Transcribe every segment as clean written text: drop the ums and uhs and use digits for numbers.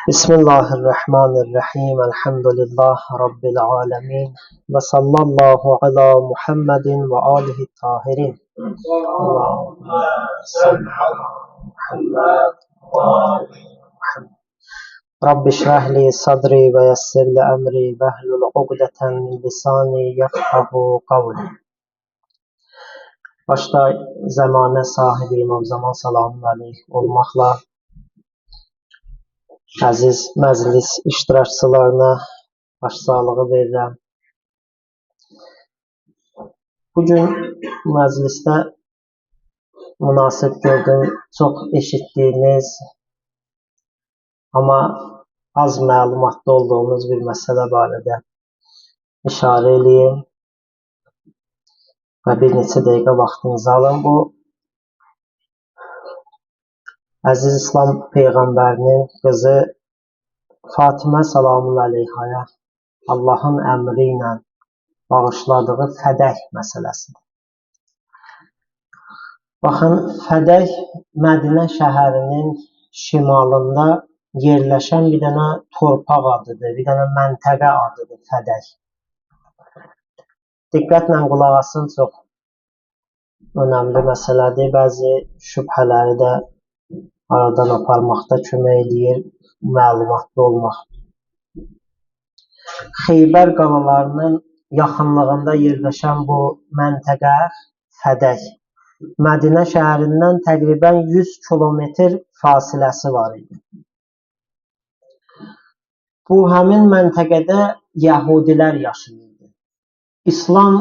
Bismillahirrahmanirrahim. Elhamdülillah Rabbil alemin. Ve sallallahu ala Muhammedin ve alihi tahirin. Allahümme salli ala Muhammed ve ali Muhammed. Rabbi şrahli sadri ve yessirli emri ve hlul ugdeten min lisani yefkahu kavli. Başta zamane sahibi İmam Zaman salamun aleyh olmaqla əziz məclis iştirakçılarına başsağlığı verirəm. Bugün məclisdə münasib gördüm, çox eşitdiyiniz, amma az məlumatlı olduğunuz bir məsələ barədə işarə edeyim və bir neçə dəqiqə vaxtınızı alın. Bu, əziz İslam Peyğəmbərinin qızı Fatimə salamun aleyhaya Allahın əmri ilə bağışladığı fədək məsələsidir. Baxın, fədək Mədinə şəhərinin şimalında yerləşən bir dənə torpaq adıdır, bir dənə məntəqə adıdır fədək. Diqqətlə qulaq asın, çox önəmli məsələdir. Bəzi şübhələri də aradan aparmaqda kömək edir, məlumatlı olmaq. Xeybər qalalarının yaxınlığında yerləşən bu məntəqə fədək. Mədinə şəhərindən təqribən 100 kilometr fasiləsi var idi. Bu, həmin məntəqədə yəhudilər yaşayırdı. İslam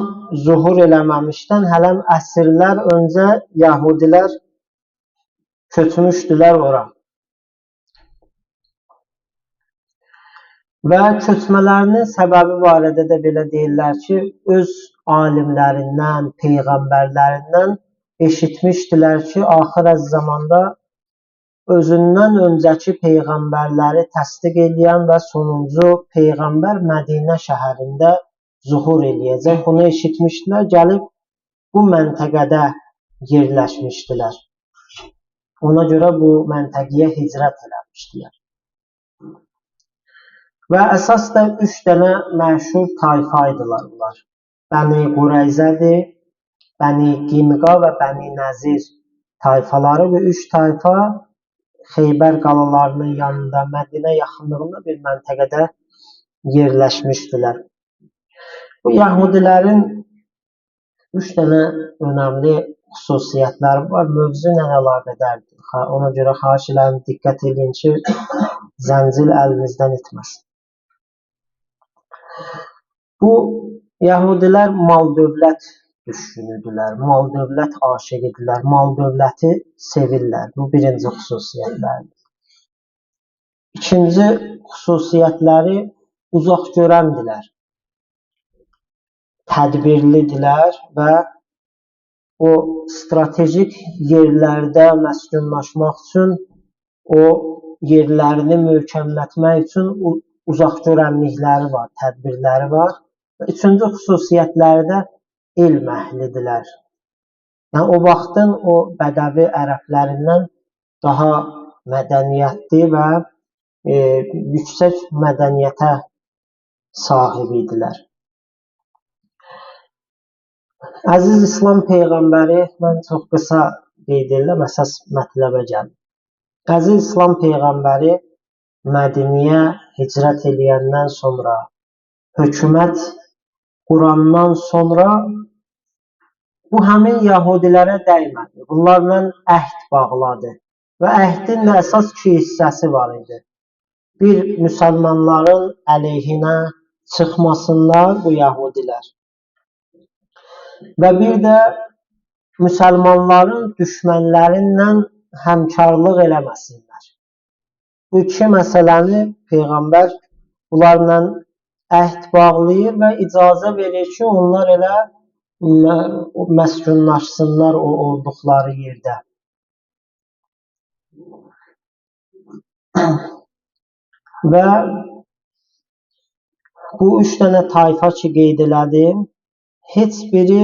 zuhur eləməmişdən hələm əsrlər öncə yəhudilər köçmüşdülər ora. Və köçmələrinin səbəbi barədə də belə deyirlər ki, öz alimlərindən, peyğəmbərlərindən eşitmişdilər ki, axır zamanda özündən öncəki peyğəmbərləri təsdiq edən və sonuncu peyğəmbər Mədinə şəhərində zuhur eləyəcək. Bunu eşitmişdilər, gəlib bu məntəqədə yerləşmişdilər. Ona görə bu məntəqəyə hicrət eləmişdilər. Və əsas da 3 dənə məşhur tayfa idilar bunlar. Bəni Qureyzədir, Bəni Qinqa və Bəni Nəzir tayfaları. Bu 3 tayfa Xeybər qalalarının yanında, Mədinə yaxınlığında bir məntəqədə yerləşmişdilər. Bu yəhudilərin 3 dənə önəmli xüsusiyyətləri var, mövzu ilə əlaqədardır. Ona görə xahiş edirəm, diqqət edin ki, zəncil əlinizdən itməsin. Bu, yəhudilər mal-dövlət düşkünüdürlər, mal-dövlət aşiqidirlər, mal-dövləti sevirlər. Bu, birinci xüsusiyyətlərdir. İkinci xüsusiyyətləri uzaq görəndirlər, tədbirlidirlər və o stratejik yerlərdə məskunlaşmaq üçün, o yerlərini möhkəmlətmək üçün uzaq görənlikləri var, tədbirləri var. Və üçüncü xüsusiyyətləri də elm əhlidirlər. Yəni, o vaxtın o bədəvi ərəblərindən daha mədəniyyətli və yüksək mədəniyyətə sahib idilər. Əziz İslam Peyğəmbəri, mən çox qısa qeyd edirəm, əsas mətləbə gəlim. Əziz İslam Peyğəmbəri Mədiniyə hicrət eləyəndən sonra, hökumət qurandan sonra bu həmin yəhudilərə dəymədi. Bunlarla əhd bağladı və əhdin də əsas 2 hissəsi var idi. Bir, müsəlmanların əleyhinə çıxmasınlar bu yəhudilər və bir də müsəlmanların düşmənlərinlə həmkarlıq eləməsinlər. Bu 2 məsələni Peyğəmbər bunlarla əhd bağlayır və icazə verir ki, onlar elə məskunlaşsınlar o olduqları yerdə. Və bu 3 dənə tayfa ki qeyd elədim, heç biri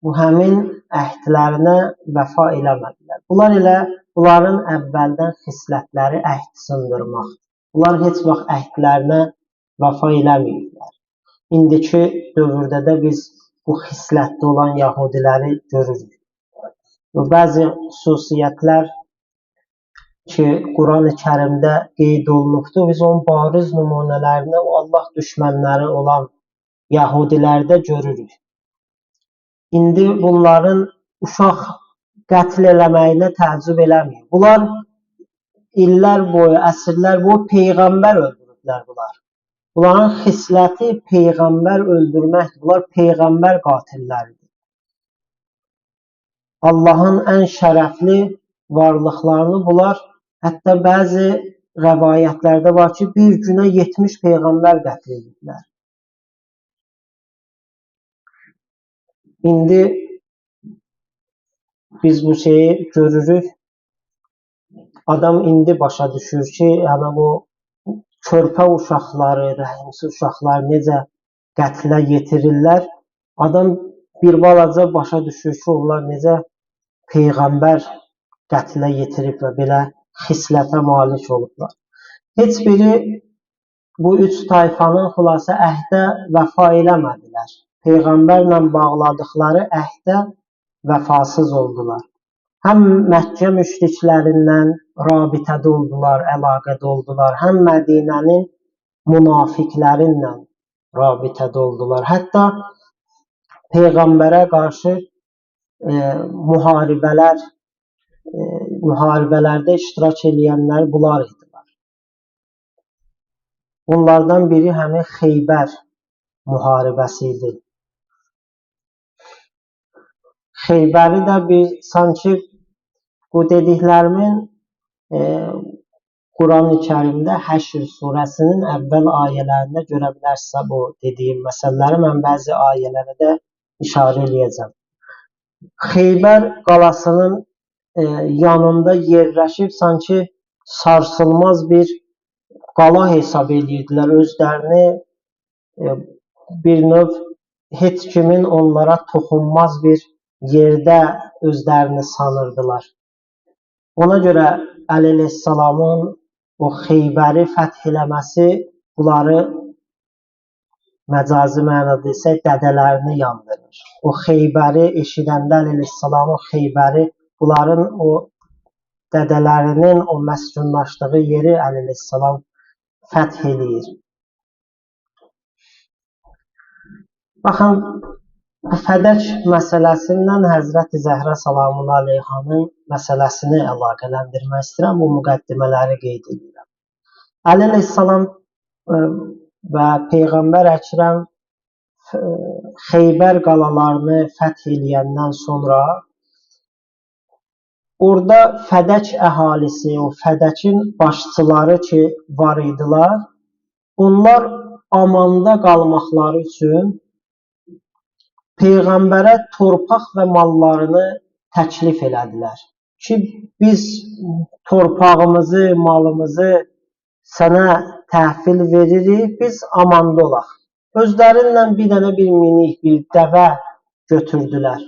bu həmin əhdlərinə vəfa eləmədilər. Bunlar elə bunların əvvəldən xislətləri əhd sındırmaq. Bunlar heç vaxt əhdlərinə vəfa eləməyiblər. İndiki dövrdə də biz bu xislətdə olan yəhudiləri görürük. Bəzi xüsusiyyətlər ki, Quran-ı Kərimdə qeyd olunubdur, biz onun bariz nümunələrini Allah düşmənləri olan yəhudilərdə görürük. İndi bunların uşaq qətl eləməyinə təəccüb eləməyin. Bunlar illər boyu, əsrlər boyu peyğəmbər öldürüblər bunlar. Bunların xisləti peyğəmbər öldürməkdir. Bunlar peyğəmbər qatilləridir. Allahın ən şərəfli varlıqlarını bunlar, hətta bəzi rəvayətlərdə var ki, bir günə 70 peyğəmbər qətl ediblər. İndi biz bu şeyi görürük. Adam indi başa düşür ki, yəni bu körpə uşaqları, rəhimsiz uşaqları necə qətlə yetirirlər. Adam bir balaca başa düşür ki, onlar necə peyğəmbər qətlə yetiriblər, belə xislətə malik olublar. Heç biri bu üç tayfanın xülasə əhdə vəfa eləmədilər. Peyğəmbərlə bağladıqları əhdə vəfasız oldular. Həm Məkkə müşriklərindən rabitədə oldular, əlaqədə oldular, həm Mədinənin münafiqlərinlə rabitədə oldular. Hətta Peyğəmbərə qarşı müharibələrdə iştirak edənlər bunlar idilər. Bunlardan biri həmin Xeybər müharibəsi idi. Xeybəri də bir sanki bu dediklərimin Quran-ı Kərimdə Həşr surəsinin əvvəl ayələrində görə bilərsə bu dediyim məsələləri mən bəzi ayələrə də işarə eləyəcəm. Xeybər qalasının yanında yerləşib sanki sarsılmaz bir qala hesab edirdilər. Özlərini bir növ heç kimin onlara toxunmaz bir yerdə özlərini sanırdılar. Ona görə Əli əleyhissalamın o Xeybəri fəth eləməsi bunları məcazi mənada desək dədələrini yandırır. O Xeybəri eşidəndə Əli əleyhissalamın Xeybəri bunların o dədələrinin o məskunlaşdığı yeri Əli əleyhissalam fəth eləyir. Baxın, Fədək məsələsindən Həzrəti Zəhra salamun aleyhanın məsələsini əlaqələndirmək istəyirəm, bu müqəddimələri qeyd edirəm. Əli əleyhissalam və Peyğəmbər Əkrəm Xeybər qalalarını fəth eləyəndən sonra orada Fədək əhalisi, o Fədəkin başçıları ki var idilər, onlar amanda qalmaqları üçün Peyğəmbərə torpaq və mallarını təklif elədilər ki, biz torpağımızı, malımızı sənə təhvil veririk, biz amanda olaq. Özlərinlə bir dənə bir minik, bir dəvə götürdülər.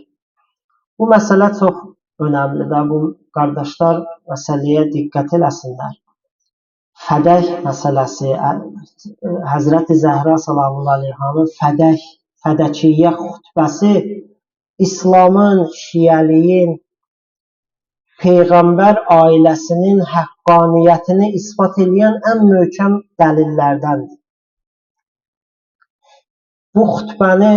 Bu məsələ çox önəmlidir. Bu qardaşlar məsələyə diqqət eləsinlər. Fədək məsələsi, Həzrəti Zəhra salamun aleyhanın Fədəkiyyə xutbəsi İslamın, şiəliyin, Peyğəmbər ailəsinin həqqaniyyətini isbat edən ən möhkəm dəlillərdəndir. Bu xutbəni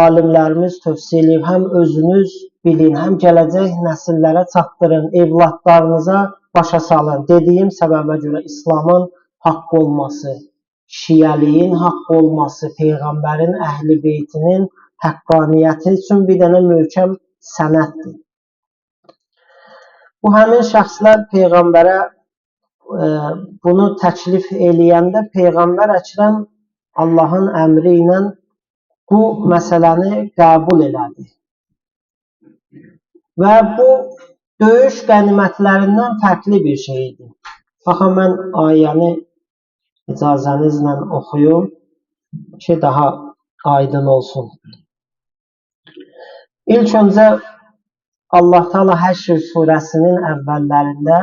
alimlərimiz tövsiyə eləyib, həm özünüz bilin, həm gələcək nəsillərə çatdırın, evladlarınıza başa salın. Dediyim səbəbə görə İslamın haqq olması, şiəliyin haqq olması, Peyğəmbərin əhl-i beytinin həqqaniyyəti üçün bir dənə möhkəm sənəddir. Bu həmin şəxslər Peyğəmbərə bunu təklif eləyəndə Peyğəmbər Əkrəm Allahın əmri ilə bu məsələni qəbul elədi. Və bu döyüş qənimətlərindən fərqli bir şeydir. Baxın, mən ayəni icazənizlə oxuyum ki, daha aydın olsun. İlk öncə Allah Teala Həşr surəsinin əvvəllərində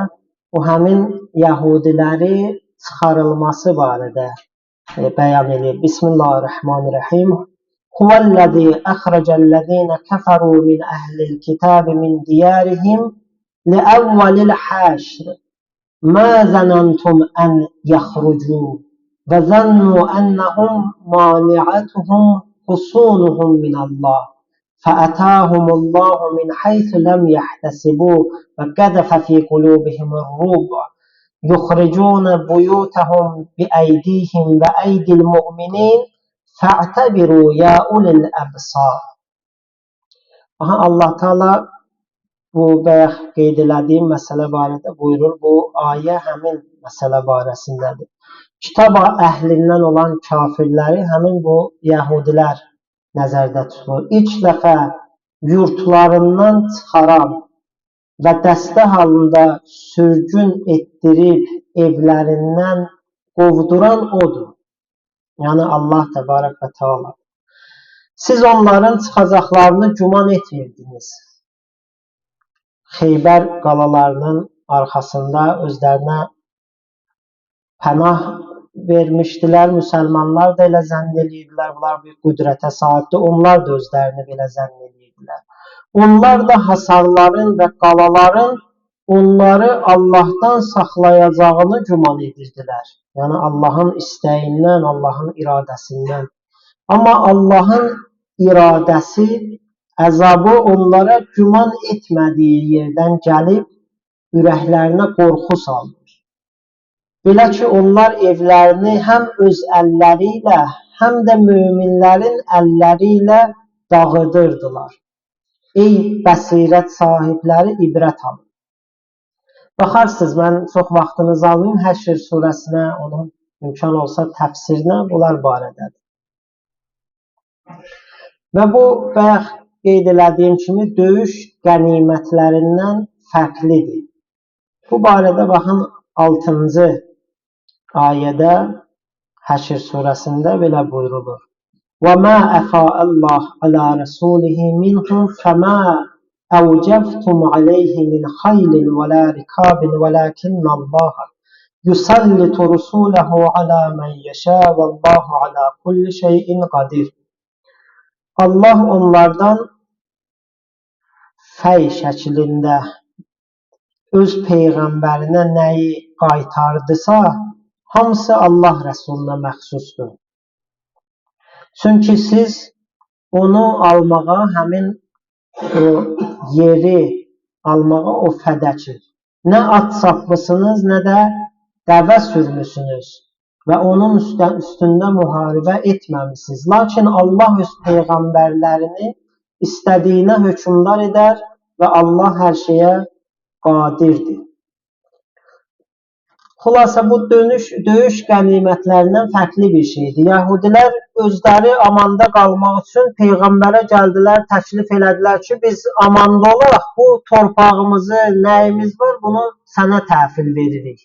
o həmin yəhudiləri çıxarılması barədə bəyan edir. Bismillahirrahmanirrahim. Huvellezî əxrəcəllezîne kəfərû min əhlil kitâbi min diyārihim liəvvelil həşr. Mâ zənəntum ən yəxrucû və zənnû ennəhum mani'atuhum husunuhum minəllah. فأتاهم الله من حيث لم يحتسبوا وقذف في قلوبهم الرعب يخرجون بيوتهم بأيديهم وأيدي المؤمنين فاعتبروا يا أولي الأبصار. Allah Teala bu bayaq qeyd elədiyim məsələ barədə buyurur. Bu ayə həmin məsələ barəsindədir. Kitab əhlindən olan kafirləri həmin bu yəhudilər nəzərdə tutulur. İlk dəfə yurtlarından çıxaran və dəstə halında sürgün etdirib evlərindən qovduran odur. Yəni Allah Təbarək və Teala. Siz onların çıxacaqlarını güman etmirdiniz. Xeybər qalalarının arxasında özlərinə pənah vermişdilər. Müsəlmanlar da elə zənn edirdilər. Bunlar bir qüdrətə sahibdir. Onlar da özlərini belə zənn edirdilər. Onlar da hasarların və qalaların onları Allahdan saxlayacağını güman edirdilər. Yəni Allahın istəyindən, Allahın iradəsindən. Amma Allahın iradəsi, əzabı onlara güman etmədiyi yerdən gəlib ürəklərinə qorxu saldı. Belə ki, onlar evlərini həm öz əlləri ilə, həm də möminlərin əlləri ilə dağıdırdılar. Ey bəsirət sahibləri ibrət alın. Baxarsınız, mən çox vaxtınızı almayım, Həşr surəsinə, onun imkan olsa təfsirinə, bunlar barədədir. Və bu, bayaq qeyd elədiyim kimi, döyüş qənimətlərindən fərqlidir. Bu barədə baxın 6-cı ayədə Həşr surəsində belə buyurulur. وَمَا أَفَاءَ اللّٰهُ عَلَى رَسُولِهِ مِنْهُمْ فَمَا أَوْجَفْتُمْ عَلَيْهِ مِنْ خَيْلٍ وَلَا رِكَابٍ وَلَكِنَّ اللّٰهَ يُسَلِّطُ رُسُولَهُ عَلَى مَنْ يَشَاءُ وَاللّٰهُ عَلَى كُلِّ شَيْءٍ قَدِيرٌ. Allah onlardan fəy şəklində öz peyğəmbərinə nəyi qaytardısa, hamısı Allah Rəsuluna məxsusdur. Çünki siz onu almağa, həmin o yeri almağa o fədəki nə at saxlısınız, nə də dəvə sürmüsünüz və onun üstündə müharibə etməmisiniz. Lakin Allah öz peyğəmbərlərini istədiyinə hökmdar edər və Allah hər şeyə qadirdir. Xülasə, bu döyüş qənimətlərindən fərqli bir şeydir. Yəhudilər özləri amanda qalmaq üçün Peyğəmbərə gəldilər, təklif elədilər ki, biz amanda olaraq bu torpağımızı, nəyimiz var, bunu sənə təhvil veririk.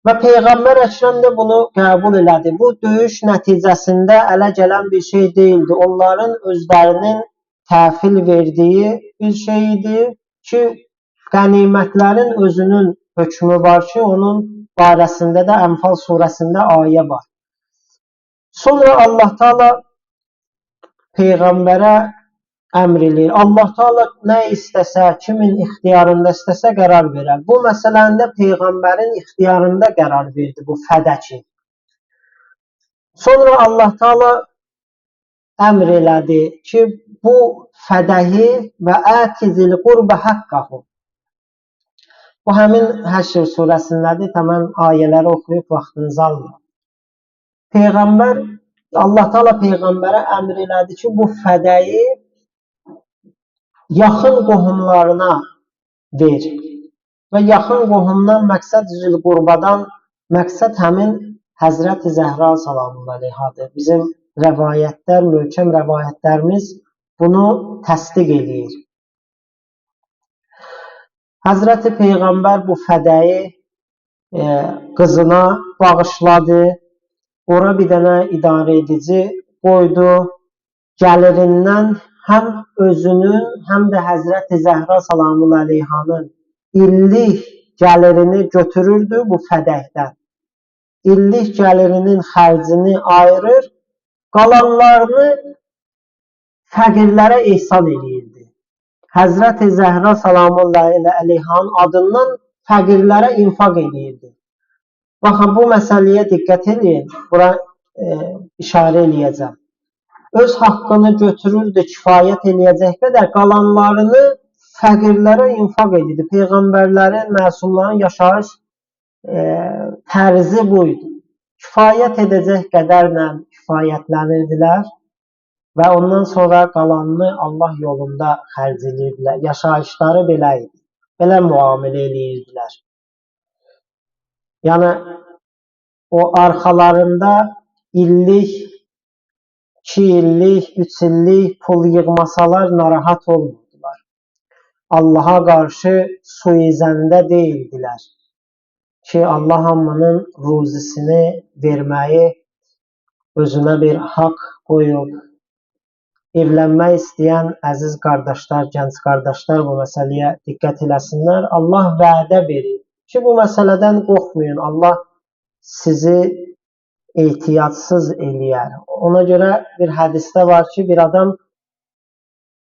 Və Peyğəmbər Əkrəm də bunu qəbul elədi. Bu döyüş nəticəsində ələ gələn bir şey deyildi. Onların özlərinin təhvil verdiyi bir şey idi ki, qənimətlərin özünün hökmü var ki, onun barəsində də Ənfal surəsində ayə var. Sonra Allah Teala Peyğəmbərə əmr eləyir. Allah Teala nə istəsə, kimin ixtiyarında istəsə qərar verər. Bu məsələndə Peyğəmbərin ixtiyarında qərar verdi bu fədəki. Sonra Allah Teala əmr elədi ki, bu fədəhi və ətizil qurbə haqqahu. Bu həmin Həşr surəsindədir. Tamam ayələri oxuyub vaxtınızı alın. Allah Teala Peyğəmbərə əmr elədi ki, bu fədəyi yaxın qohumlarına ver. Və yaxın qohumdan məqsəd Zülqurbadan məqsəd həmin Həzrəti Zəhra salamullah əleyhadır. Bizim rəvayətlər, möhkəm rəvayətlərimiz bunu təsdiq edir. Həzrəti Peyğəmbər bu fədəyi qızına bağışladı. Ora bir dənə idarə edici qoydu. Gəlirindən həm özünün, həm də Həzrəti Zəhra salamullah əleyhanın illik gəlirini götürürdü bu fədəkdən. İllik gəlirinin xərcini ayırır, qalanlarını fəqirlərə ehsan edirdi. Həzrəti Zəhra salamullahi əleyhanın adından fəqirlərə infaq edirdi. Baxın, bu məsələyə diqqət edin, bura işarə eləyəcəm. Öz haqqını götürürdü, kifayət eləyəcək qədər qalanlarını fəqirlərə infaq edirdi. Peyğəmbərlərin, məsumların yaşayış tərzi buydu. Kifayət edəcək qədərlə kifayətlənirdilər və ondan sonra qalanını Allah yolunda xərcləyirdilər. Yaşayışları belə idi. Belə müamilə eləyirdilər. Yəni, o arxalarında illik, 2 illik, 3 illik pul yığmasalar narahat olmurdular. Allaha qarşı suizəndə deyildilər ki, Allah hamının ruzisini verməyi özünə bir haqq qoyub. Evlənmək istəyən əziz qardaşlar, gənc qardaşlar bu məsələyə diqqət eləsinlər. Allah vədə verir ki, bu məsələdən qorxmayın. Allah sizi ehtiyatsız eləyər. Ona görə bir hədisdə var ki, bir adam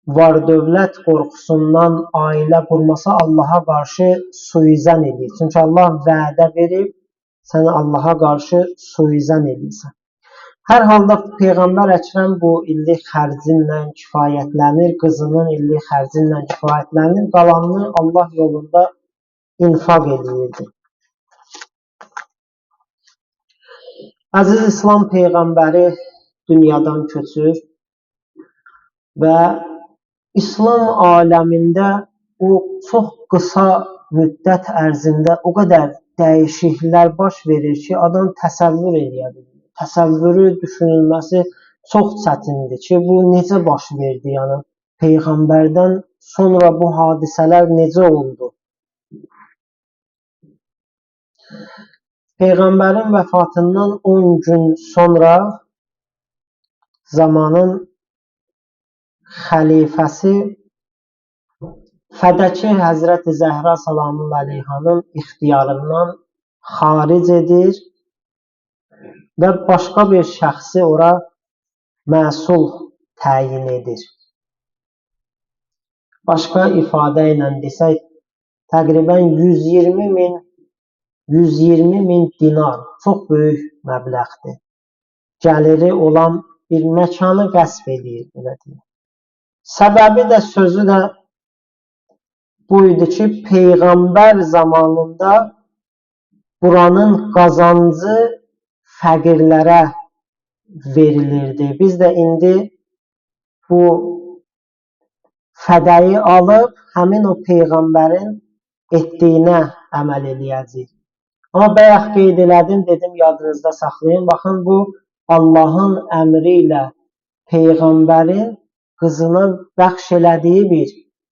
var-dövlət qorxusundan ailə qurmasa Allaha qarşı suizən edir. Çünki Allah vədə verib, sən Allaha qarşı suizən edirsən. Hər halda Peyğəmbər Əkrəm bu illik xərcinlə kifayətlənir, qızının illik xərcinlə kifayətlənir, qalanını Allah yolunda infaq edirdi. Əziz İslam Peyğəmbəri dünyadan köçür və İslam aləmində o çox qısa müddət ərzində o qədər dəyişikliklər baş verir ki, adam təsəvvür edə bilir. Təsəvvürü düşünülməsi çox çətindir ki, bu necə baş verdi? Yəni, Peyğəmbərdən sonra bu hadisələr necə oldu? Peyğəmbərin vəfatından 10 gün sonra zamanın xəlifəsi Fədəki Həzrəti Zəhra salamullahi əleyhanın ixtiyarından xaric edir və başqa bir şəxsi ora məsul təyin edir. Başqa ifadə ilə desək, təqribən 120 min dinar, çox böyük məbləğdir. Gəliri olan bir məkanı qəsb edir. Səbəbi də, sözü də buydu ki, Peyğəmbər zamanında buranın qazancı fəqirlərə verilirdi. Biz də indi bu fədəyi alıb həmin o Peyğəmbərin etdiyinə əməl eləyəcəyik. Amma bayaq qeyd elədim, dedim yadınızda saxlayın. Baxın, bu Allahın əmri ilə Peyğəmbərin qızına bəxş elədiyi bir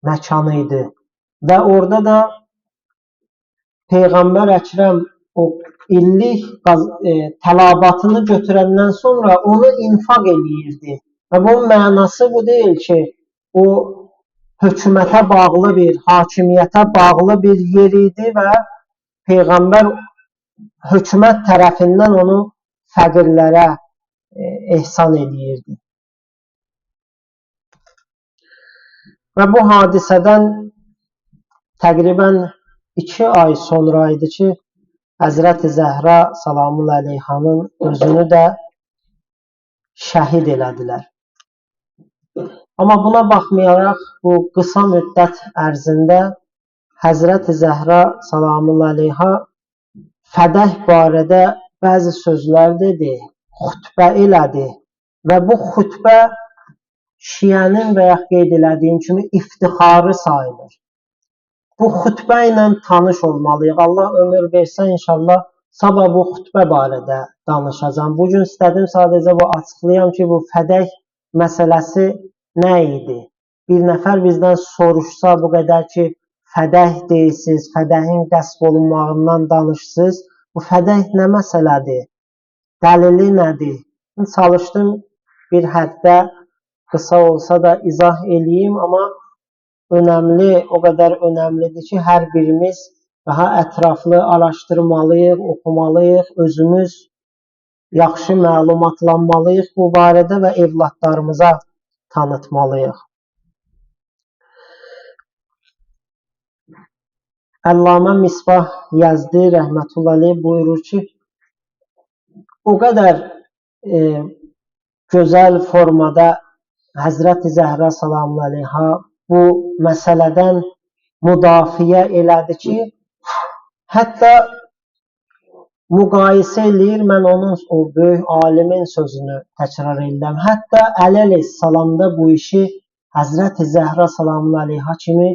məkan idi. Və orada da Peyğəmbər Əkrəm o illik tələbatını götürəndən sonra onu infaq eləyirdi. Və bunun mənası bu deyil ki, o hökumətə bağlı bir, hakimiyyətə bağlı bir yer idi və Peyğəmbər hökumət tərəfindən onu fəqirlərə ehsan eləyirdi. Və bu hadisədən təqribən 2 ay sonra idi ki, Həzrəti Zəhra salamullahi əleyhanın özünü də şəhid elədilər. Amma buna baxmayaraq, bu qısa müddət ərzində Həzrəti Zəhra salamullahi əleyha fədək barədə bəzi sözlər dedi, xütbə elədi və bu xütbə şiənin və ya qeyd elədiyim kimi iftixarı sayılır. Bu xütbə ilə tanış olmalıyıq. Allah ömür versə, inşallah sabah bu xütbə barədə danışacağam. Bugün istədim sadəcə bu açıqlayam ki, bu fədək məsələsi nə idi? Bir nəfər bizdən soruşsa bu qədər ki, fədək deyirsiniz, fədəyin qəsb olunmağından danışsınız. Bu fədək nə məsələdir? Dəlili nədir? Çalışdım bir həddə qısa olsa da izah eləyim, amma önəmli, o qədər önəmlidir ki, hər birimiz daha ətraflı araşdırmalıyıq, oxumalıyıq, özümüz yaxşı məlumatlanmalıyıq bu barədə və evladlarımıza tanıtmalıyıq. Əllamə Misbah Yazdi rəhmətullahi aleyh buyurur ki, o qədər gözəl formada Həzrəti Zəhra salamun aleyha bu məsələdən müdafiə elədi ki, hətta müqayisə eləyir, mən onun o böyük alimin sözünü təkrar edirəm. Hətta Əli əleyhissalamda bu işi Həzrəti Zəhra salamun aleyha kimi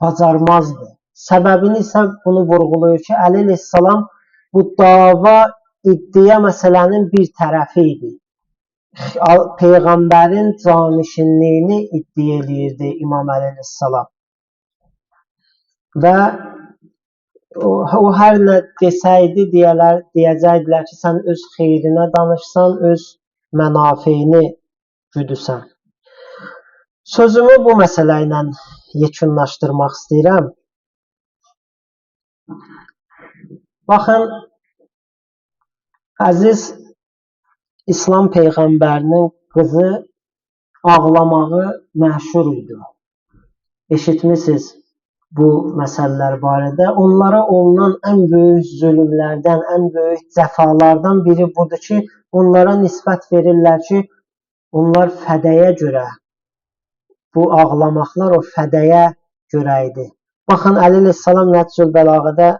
bacarmazdı. Səbəbini isə bunu vurğulayır ki, Əli əleyhissalam bu dava iddia məsələnin bir tərəfi idi. Peyğəmbərin canişinliyini iddia eləyirdi İmam Əli əleyhissalam. Və o hər nə desəydi, deyəcəkdilər ki, sən öz xeyrinə danışsan, öz mənafeyini güdüsən. Sözümü bu məsələ ilə yekunlaşdırmaq istəyirəm. Baxın, əziz İslam Peyğəmbərinin qızı ağlamağı məşhur idi. Eşitmişsiniz bu məsələlər barədə. Onlara olunan ən böyük zülmlərdən, ən böyük cəfalardan biri budur ki, onlara nisbət verirlər ki, onlar fədəyə görə, bu ağlamaqlar o fədəyə görə idi. Baxın, Əli əleyhissalam Nəhcül Bəlağədə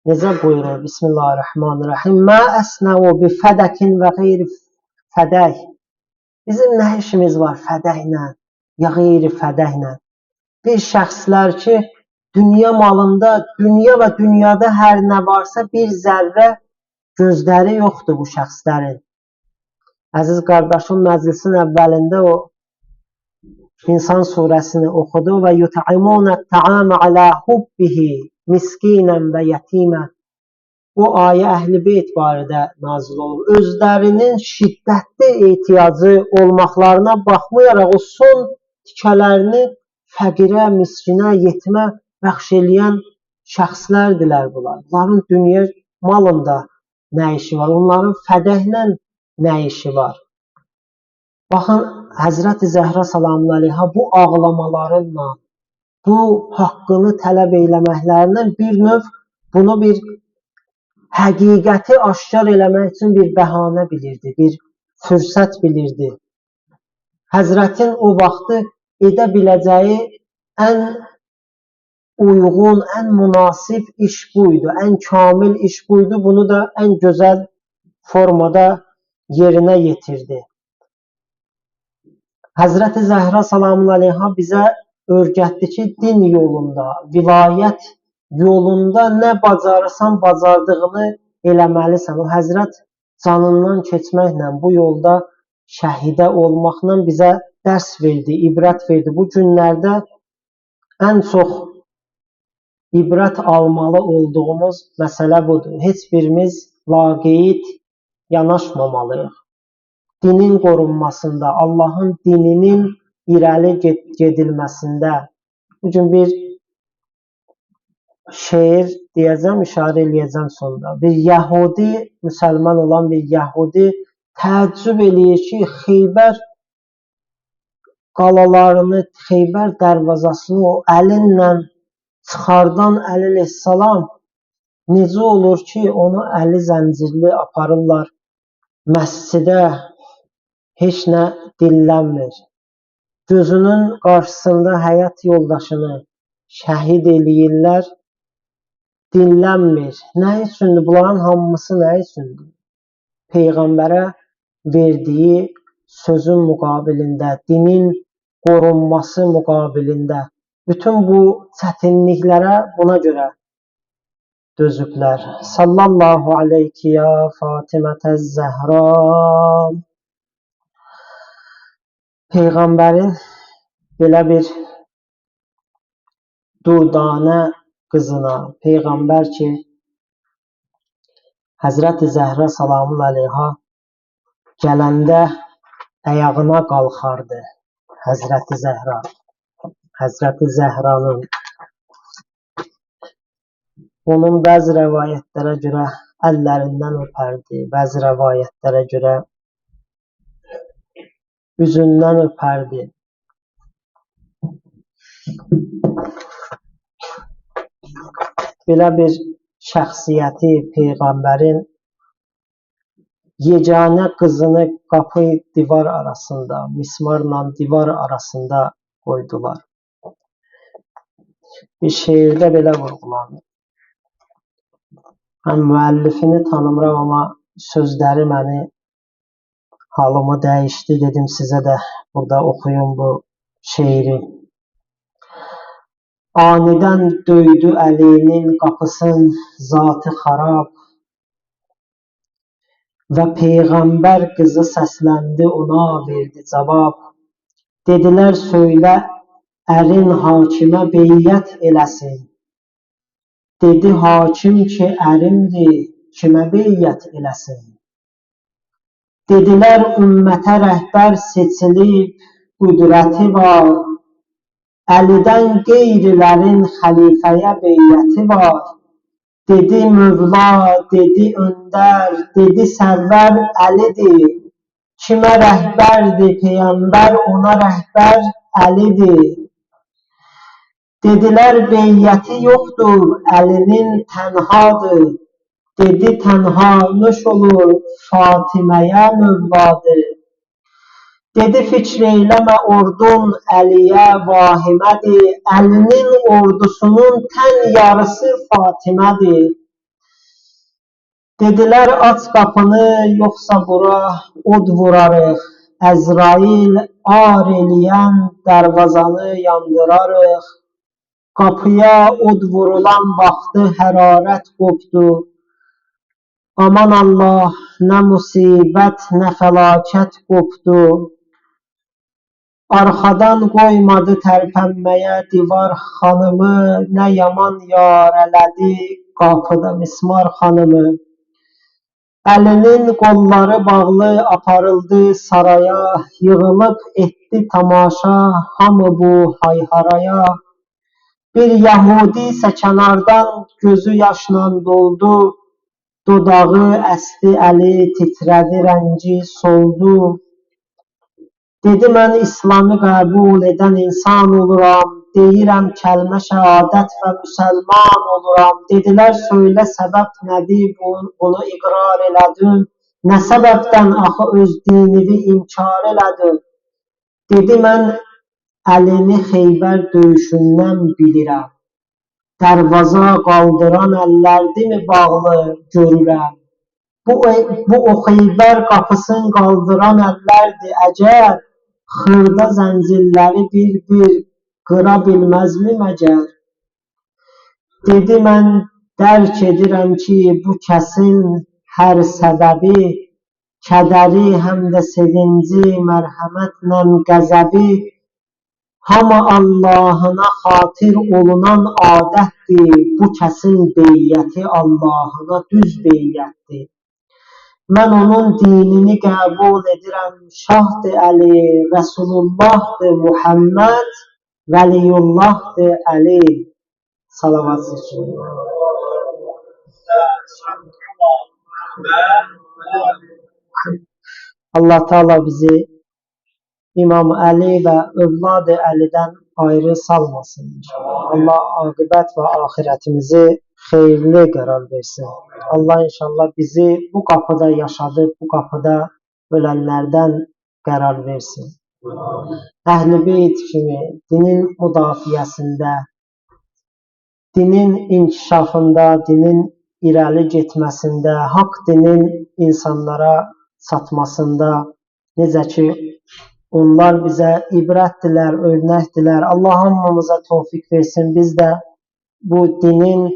necə buyurur? Bismillahirrahmanirrahim. Mə əsnəu bi fədəkin və qeyri fədək. Bizim nə işimiz var fədəklə, ya qeyri fədəklə? Bir şəxslər ki, dünya malında, dünya və dünyada hər nə varsa bir zərrə gözləri yoxdur bu şəxslərin. Əziz qardaşım, məclisin əvvəlində o İnsan surəsini oxudu və yut'imunət ta'amə alə hubbihi miskinən və yetimən. Bu ayə Əhl-i Beyt barədə nazil olur. Özlərinin şiddətli ehtiyacı olmaqlarına baxmayaraq o son tikələrini fəqirə, miskinə, yetimə bəxş eləyən şəxslərdirlər bunlar. Onların dünya malında nə işi var? Onların fədəklə nə işi var? Baxın, Həzrəti Zəhra salamun aleyha bu ağlamalarıyla, bu haqqını tələb eləməklərindən bir növ bunu bir həqiqəti aşkar eləmək üçün bir bəhanə bilirdi, bir fürsət bilirdi. Həzrətin o vaxtı edə biləcəyi ən uyğun, ən münasib iş buydu, ən kamil iş buydu. Bunu da ən gözəl formada yerinə yetirdi. Həzrəti Zəhra salamun aleyha bizə öyrətdi ki, din yolunda, vilayət yolunda nə bacarırsan, bacardığını eləməlisən. O Həzrət canından keçməklə, bu yolda şəhidə olmaqla bizə dərs verdi, ibrət verdi. Bu günlərdə ən çox ibrət almalı olduğumuz məsələ budur. Heç birimiz laqeyd yanaşmamalıyıq. Dinin qorunmasında, Allahın dininin irəli gedilməsində. Bugün bir şeir deyəcəm, işarə eləyəcəm sonunda. Bir Yəhudi, müsəlman olan bir Yəhudi təəccüb eləyir ki, Xeybər qalalarını, Xeybər dərvazasını o əlinlə çıxardan Əli əleyhissalam necə olur ki, onu əli zəncirli aparırlar məscidə, heç nə dillənmir. Gözünün qarşısında həyat yoldaşını şəhid eləyirlər, dillənmir. Nə üçündür? Bunların hamısı nə üçündür? Peyğəmbərə verdiyi sözün müqabilində, dinin qorunması müqabilində. Bütün bu çətinliklərə buna görə dözüblər. Sallallahu aleyki ya Fatimətəz Zəhra. Peyğəmbərin belə bir durdanə qızına, Peyğəmbər ki, Həzrəti Zəhra salamun aleyha gələndə əyağına qalxardı Həzrəti Zəhra. Həzrəti Zəhranın Onun bəzi rəvayətlərə görə əllərindən öpərdi, bəzi rəvayətlərə görə üzündən öpərdi. Belə bir şəxsiyyəti Peyğəmbərin yeganə qızını qapı divar arasında, mismarla divar arasında qoydular. Bir şeirdə belə vurğulanır. Mən müəllifini tanımıram, amma sözləri məni halımı dəyişdi. Dedim sizə də burada oxuyum bu şeiri. Anidən döydü Əlinin qapısın zatı xarab və Peyğəmbər qızı səsləndi, ona verdi cavab. Dedilər söylə ərin hakimə beyyət eləsin. Dedi hakim ki ərimdir, kimə beyyət eləsin. Dedilər ümmətə rəhbər seçilib, qüdrəti var. Əlidən qeyrilərin xəlifəyə beyyəti var. Dedi Mövla, dedi öndər, dedi sərvər Əlidir. Kimə rəhbərdir Peyğəmbər, ona rəhbər Əlidir. Dedilər beyyəti yoxdur, Əlinin tənhadır. Dedi tənha nöş olur, Fatiməyə mövladır. Dedi fikr eyləmə ordun Əliyə vahimədir. Əlinin ordusunun tən yarısı Fatimədir. Dedilər aç qapını, yoxsa bura od vurarıq. Əzrail ar eləyən dərvazanı yandırarıq. Qapıya od vurulan vaxtı hərarət qopdu. Aman Allah, nə musibət, nə fəlakət qopdu. Arxadan qoymadı tərpənməyə divar xanımı, nə yaman yar elədi qapıda mismar xanımı. Əlinin qolları bağlı aparıldı saraya, yığılıb etdi tamaşa hamı bu hayharaya. Bir yəhudi isə kənardan gözü yaşla doldu, dodağı əsdi Əli, titrədi rəngi soldu. Dedi mən İslamı qəbul edən insan oluram, deyirəm kəlmə şəhadət və müsəlman oluram. Dedilər söylə səbəb nədir, bunu iqrar elədin, nə səbəbdən axı öz dinini inkar elədin. Dedi mən Əlini Xeybər döyüşündən bilirəm, dərvaza qaldıran əllərdimi bağlı görürəm. Bu o Xeybər qapısını qaldıran əllərdir əcəb, xırda zəncirləri bir qıra bilməzmi məgər? Dedi mən dərk edirəm ki bu kəsin hər səbəbi, kədəri həm də sevinci, mərhəmətlə qəzəbi, hamı Allahına xatir olunan adətdir, bu kəsin beyyəti Allahına düz beyyətdir. Mən onun dinini qəbul edirəm, şahdır Əli, Rəsulullahdır Muhammed, Vəliyullahdır Əli. Salavat seçin. Allah Teala bizi İmam Əli və övlad-ı Əlidən ayrı salmasın. Allah aqibət və axirətimizi xeyirli qərar versin. Allah inşallah bizi bu qapıda yaşadıb, bu qapıda ölənlərdən qərar versin. Əhl-i Beyt kimi dinin müdafiəsində, dinin inkişafında, dinin irəli getməsində, haqq dinin insanlara çatmasında, necə ki onlar bizə ibrətdirlər, örnəkdirlər. Allah hamımıza tövfiq versin. Biz də bu dinin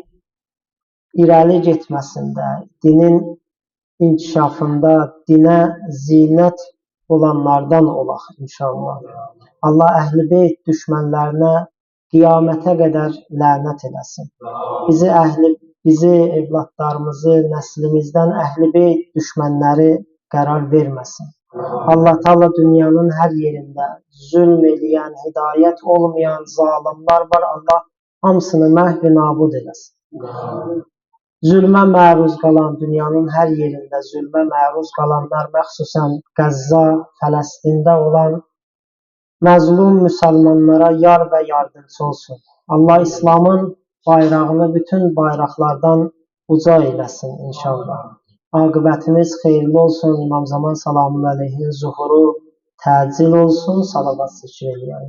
irəli getməsində, dinin inkişafında, dinə zinət olanlardan olaq inşallah. Allah Əhl-i Beyt düşmənlərinə qiyamətə qədər lənət eləsin. Bizi, evladlarımızı, nəslimizdən Əhl-i Beyt düşmənləri qərar verməsin. Allah Teala dünyanın hər yerində zülm eləyən, hidayət olmayan zalimlar var. Allah hamısını məhv-i nabud eləsin. Zülmə məruz qalan, dünyanın hər yerində zülmə məruz qalanlar, məxsusən Qəzza, Fələstində olan məzlum müsəlmanlara yar və yardımcı olsun. Allah İslamın bayrağını bütün bayraqlardan uca eyləsin inşallah. Aqibətimiz xeyirli olsun. İmam Zaman salamun əleyhin zuhuru təcil olsun. Salavat zikr eləyək.